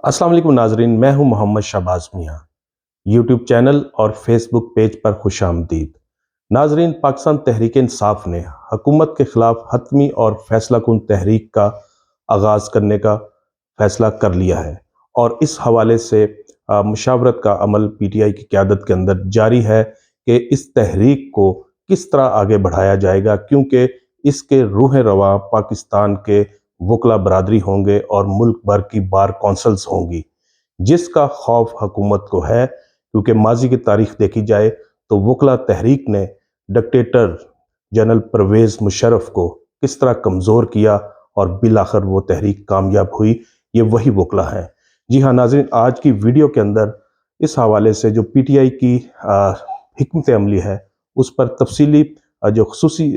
अस्सलाम वालेकुम नाजरीन, मैं हूं मोहम्मद शहबाज मियाँ। यूट्यूब चैनल और फेसबुक पेज पर खुश आमदीद। नाजरीन, पाकिस्तान तहरीक इंसाफ ने हुकूमत के खिलाफ हतमी और फैसला कुन तहरीक का आगाज़ करने का फैसला कर लिया है और इस हवाले से मुशावरत का अमल पीटीआई की क़यादत के अंदर जारी है कि इस तहरीक को किस तरह आगे बढ़ाया जाएगा, क्योंकि इसके रूह रवां पाकिस्तान के वकला बरादरी होंगे और मुल्क भर की बार कौंसल्स होंगी, जिसका खौफ हुकूमत को है। क्योंकि माजी की तारीख देखी जाए तो वकला तहरीक ने डिक्टेटर जनरल परवेज़ मुशर्रफ को किस तरह कमज़ोर किया और बिल आखिर वो तहरीक कामयाब हुई, ये वही वकला हैं। जी हाँ नाज़रीन, आज की वीडियो के अंदर इस हवाले से जो पीटीआई की हिकमत अमली है उस पर तफसीली जो खुसूसी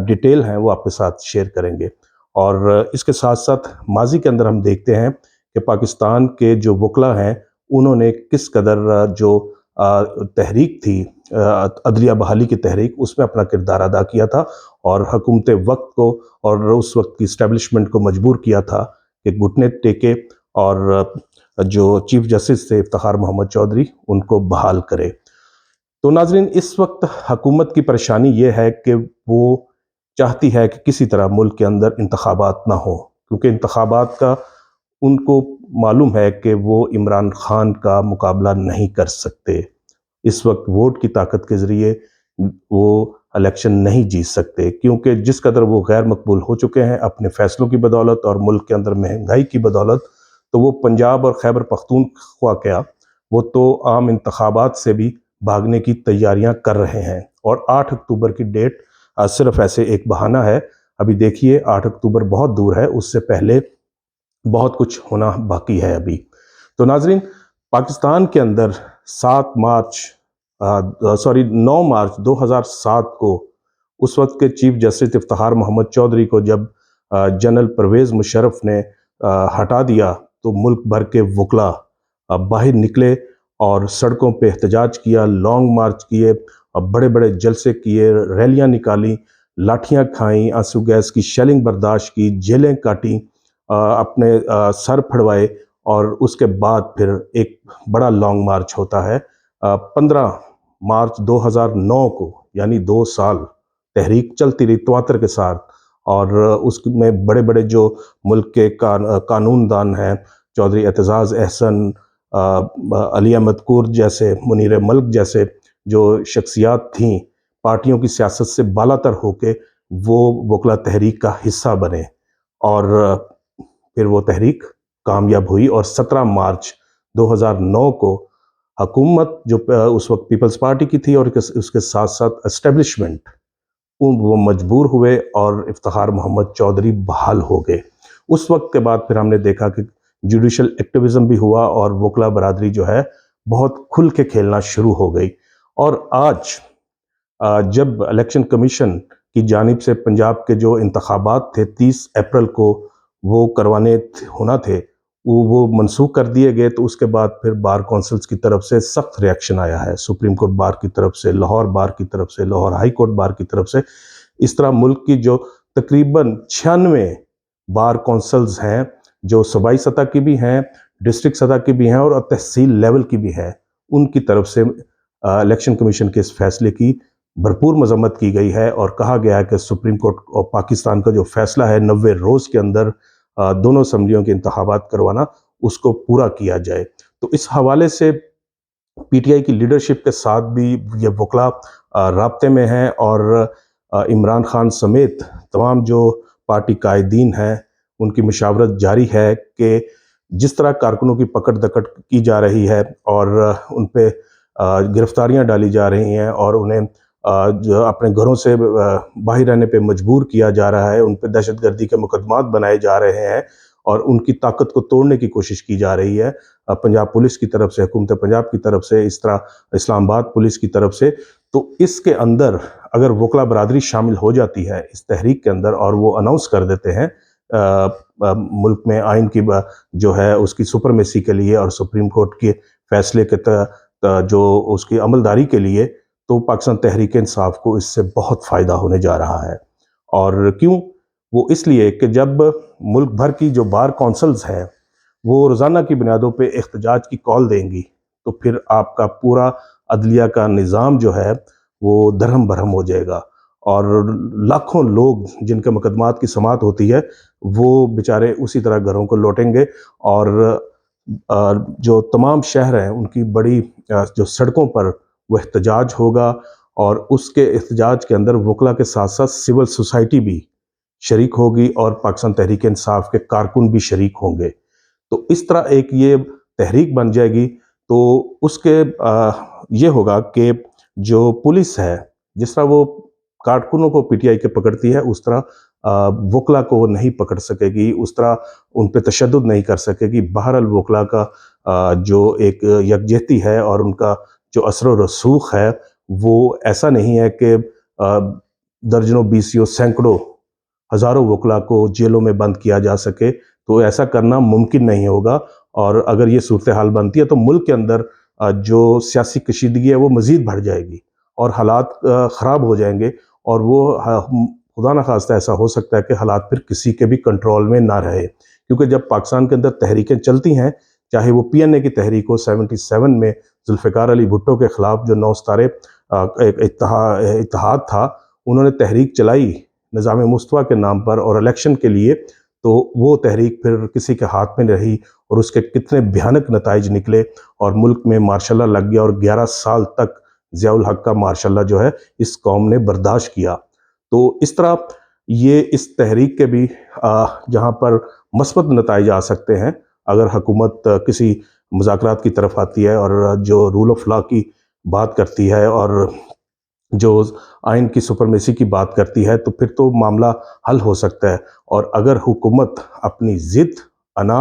डिटेल हैं वो आपके साथ शेयर करेंगे। और इसके साथ साथ माजी के अंदर हम देखते हैं कि पाकिस्तान के जो वकला हैं उन्होंने किस कदर जो तहरीक थी, अदलिया बहाली की तहरीक, उसमें अपना किरदार अदा किया था और हुकूमत वक्त को और उस वक्त की इस्टेब्लिशमेंट को मजबूर किया था कि घुटने टेके और जो चीफ जस्टिस थे इफ्तिखार मोहम्मद चौधरी, उनको बहाल करे। तो नाजरीन, इस वक्त हुकूमत की परेशानी ये है कि वो चाहती है कि किसी तरह मुल्क के अंदर इंतखाबात ना हो, क्योंकि इंतखाबात का उनको मालूम है कि वो इमरान खान का मुकाबला नहीं कर सकते। इस वक्त वोट की ताकत के ज़रिए वो इलेक्शन नहीं जीत सकते, क्योंकि जिस कदर वो गैर मकबूल हो चुके हैं अपने फैसलों की बदौलत और मुल्क के अंदर महंगाई की बदौलत। तो वो पंजाब और खैबर पख्तूनख्वा क्या, वो तो आम इंतखाबात से भी भागने की तैयारियां कर रहे हैं। और 8 अक्टूबर की डेट सिर्फ ऐसे एक बहाना है। अभी देखिए, 8 अक्टूबर बहुत दूर है, उससे पहले बहुत कुछ होना बाकी है अभी। तो नाजरीन, पाकिस्तान के अंदर 9 मार्च 2007 को उस वक्त के चीफ जस्टिस इफ्तिखार मोहम्मद चौधरी को जब जनरल परवेज़ मुशर्रफ ने हटा दिया, तो मुल्क भर के वकला बाहर निकले और सड़कों पे एहतजाज किया, लॉन्ग मार्च किए, बड़े बड़े जलसे किए, रैलियां निकाली, लाठियां खाई, आंसू गैस की शेलिंग बर्दाश्त की, जेलें काटी, अपने सर फड़वाए और उसके बाद फिर एक बड़ा लॉन्ग मार्च होता है 15 मार्च 2009 को, यानी 2 साल तहरीक चलती रही तवातर के साथ। और उसमें बड़े बड़े जो मुल्क के कानून दान हैं, चौधरी एतजाज़ अहसन, अली अहमद कुर जैसे, मुनीर मल्क जैसे जो शख्सियात थीं, पार्टियों की सियासत से बालातर होके वो वकला तहरीक का हिस्सा बने और फिर वो तहरीक कामयाब हुई। और 17 मार्च 2009 को हुकूमत जो उस वक्त पीपल्स पार्टी की थी और उसके साथ साथ एस्टेब्लिशमेंट, वो मजबूर हुए और इफ्तिखार मोहम्मद चौधरी बहाल हो गए। उस वक्त के बाद फिर हमने देखा कि जुडिशल एक्टिविज्म भी हुआ और वकला बरादरी जो है बहुत खुल के खेलना शुरू हो गई। और आज जब इलेक्शन कमीशन की जानिब से पंजाब के जो इंतखाबात थे 30 अप्रैल को वो करवाने होना थे, वो मनसूख कर दिए गए। तो उसके बाद फिर बार कौंसल्स की तरफ से सख्त रिएक्शन आया है, सुप्रीम कोर्ट बार की तरफ से, लाहौर बार की तरफ से, लाहौर हाई कोर्ट बार की तरफ से। इस तरह मुल्क की जो तकरीबन 96 बार कौंसल्स हैं, जो सूबाई सतह की भी हैं, डिस्ट्रिक्ट सतह की भी हैं और तहसील लेवल की भी हैं, उनकी तरफ से इलेक्शन कमीशन के इस फैसले की भरपूर मजम्मत की गई है और कहा गया है कि सुप्रीम कोर्ट और पाकिस्तान का जो फैसला है 90 रोज़ के अंदर दोनों असम्बलियों के इंतखाबात करवाना, उसको पूरा किया जाए। तो इस हवाले से पीटीआई की लीडरशिप के साथ भी ये वकला राब्ते में हैं और इमरान खान समेत तमाम जो पार्टी कायदीन हैं उनकी मुशावरत जारी है कि जिस तरह कारकुनों की पकड़ दकड़ की जा रही है और उन पे गिरफ्तारियां डाली जा रही हैं और उन्हें जो अपने घरों से बाहर रहने पे मजबूर किया जा रहा है, उन पे दहशतगर्दी के मुकदमात बनाए जा रहे हैं और उनकी ताकत को तोड़ने की कोशिश की जा रही है पंजाब पुलिस की तरफ से, हुकूमत पंजाब की तरफ से, इस तरह इस्लामाबाद पुलिस की तरफ से। तो इसके अंदर अगर वकला बरादरी शामिल हो जाती है इस तहरीक के अंदर और वो अनाउंस कर देते हैं मुल्क में आइन की जो है उसकी सुपरमेसी के लिए और सुप्रीम कोर्ट के फैसले के जो उसकी अमलदारी के लिए, तो पाकिस्तान तहरीक इंसाफ को इससे बहुत फ़ायदा होने जा रहा है। और क्यों? वो इसलिए कि जब मुल्क भर की जो बार कौंसल्स हैं وہ روزانہ کی بنیادوں پہ احتجاج کی کال دیں گی تو پھر آپ کا پورا عدلیہ کا نظام جو ہے وہ درہم برہم ہو جائے گا، اور لاکھوں لوگ جن کے مقدمات کی سماعت ہوتی ہے وہ بیچارے اسی طرح گھروں کو لوٹیں گے، اور جو تمام شہر ہیں ان کی بڑی جو سڑکوں پر وہ احتجاج ہوگا، اور اس کے احتجاج کے اندر وکلا کے ساتھ ساتھ سول سوسائٹی بھی شریک ہوگی اور پاکستان تحریک انصاف کے کارکن بھی شریک ہوں گے۔ تو اس طرح ایک یہ تحریک بن جائے گی، تو اس کے یہ ہوگا کہ جو پولیس ہے جس طرح وہ کارکنوں کو پی ٹی آئی کے پکڑتی ہے، اس طرح وکلا کو وہ نہیں پکڑ سکے گی، اس طرح ان پہ تشدد نہیں کر سکے گی۔ بہرحال وکلا کا جو ایک یکجہتی ہے اور ان کا جو اثر و رسوخ ہے وہ ایسا نہیں ہے کہ درجنوں بیسیوں سینکڑوں ہزاروں وکلا کو جیلوں میں بند کیا جا سکے، تو ایسا کرنا ممکن نہیں ہوگا۔ اور اگر یہ صورتحال بنتی ہے تو ملک کے اندر جو سیاسی کشیدگی ہے وہ مزید بڑھ جائے گی اور حالات خراب ہو جائیں گے، اور وہ خدا نخواستہ ایسا ہو سکتا ہے کہ حالات پھر کسی کے بھی کنٹرول میں نہ رہے، کیونکہ جب پاکستان کے اندر تحریکیں چلتی ہیں، چاہے وہ پی این اے کی تحریک ہو 77 میں ذوالفقار علی بھٹو کے خلاف جو 9 ستارے ایک اتحاد تھا، انہوں نے تحریک چلائی نظام مصطفیٰ کے نام پر اور الیکشن کے لیے، تو وہ تحریک پھر کسی کے ہاتھ میں نہیں رہی، اور اس کے کتنے بھیانک نتائج نکلے، اور ملک میں مارشاء اللہ لگ گیا، اور 11 سال تک ضیاء الحق کا مارشاء اللہ جو ہے اس قوم نے برداشت کیا۔ تو اس طرح یہ اس تحریک کے بھی جہاں پر مثبت نتائج آ سکتے ہیں اگر حکومت کسی مذاکرات کی طرف آتی ہے اور جو رول آف لا کی بات کرتی ہے اور جو آئین کی سپرمیسی کی بات کرتی ہے، تو پھر تو معاملہ حل ہو سکتا ہے۔ اور اگر حکومت اپنی ضد، انا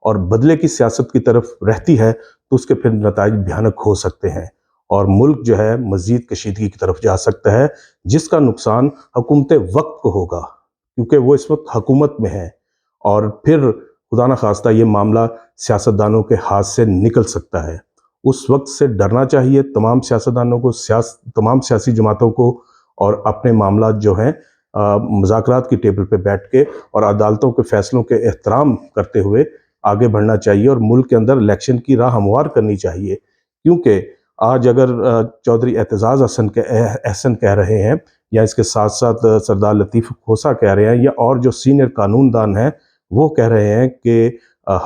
اور بدلے کی سیاست کی طرف رہتی ہے تو اس کے پھر نتائج بھیانک ہو سکتے ہیں، اور ملک جو ہے مزید کشیدگی کی طرف جا سکتا ہے، جس کا نقصان حکومت وقت کو ہوگا، کیونکہ وہ اس وقت حکومت میں ہے، اور پھر خدا نخواستہ یہ معاملہ سیاستدانوں کے ہاتھ سے نکل سکتا ہے۔ اس وقت سے ڈرنا چاہیے تمام سیاستدانوں کو، تمام سیاسی جماعتوں کو، اور اپنے معاملات جو ہیں مذاکرات کی ٹیبل پہ بیٹھ کے اور عدالتوں کے فیصلوں کے احترام کرتے ہوئے آگے بڑھنا چاہیے، اور ملک کے اندر الیکشن کی راہ ہموار کرنی چاہیے۔ کیونکہ آج اگر چودھری اعتزاز احسن کہہ رہے ہیں، یا اس کے ساتھ ساتھ سردار لطیف کھوسہ کہہ رہے ہیں، یا اور جو سینئر قانون دان ہیں وہ کہہ رہے ہیں کہ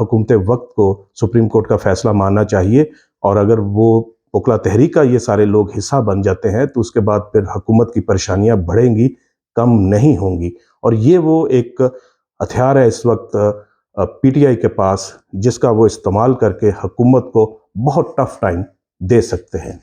حکومت وقت کو سپریم کورٹ کا فیصلہ ماننا چاہیے، اور اگر وہ وکلا تحریک کا یہ سارے لوگ حصہ بن جاتے ہیں تو اس کے بعد پھر حکومت کی پریشانیاں بڑھیں گی، کم نہیں ہوں گی۔ اور یہ وہ ایک ہتھیار ہے اس وقت پی ٹی آئی کے پاس، جس کا وہ استعمال کر کے حکومت کو بہت ٹف ٹائم دے سکتے ہیں۔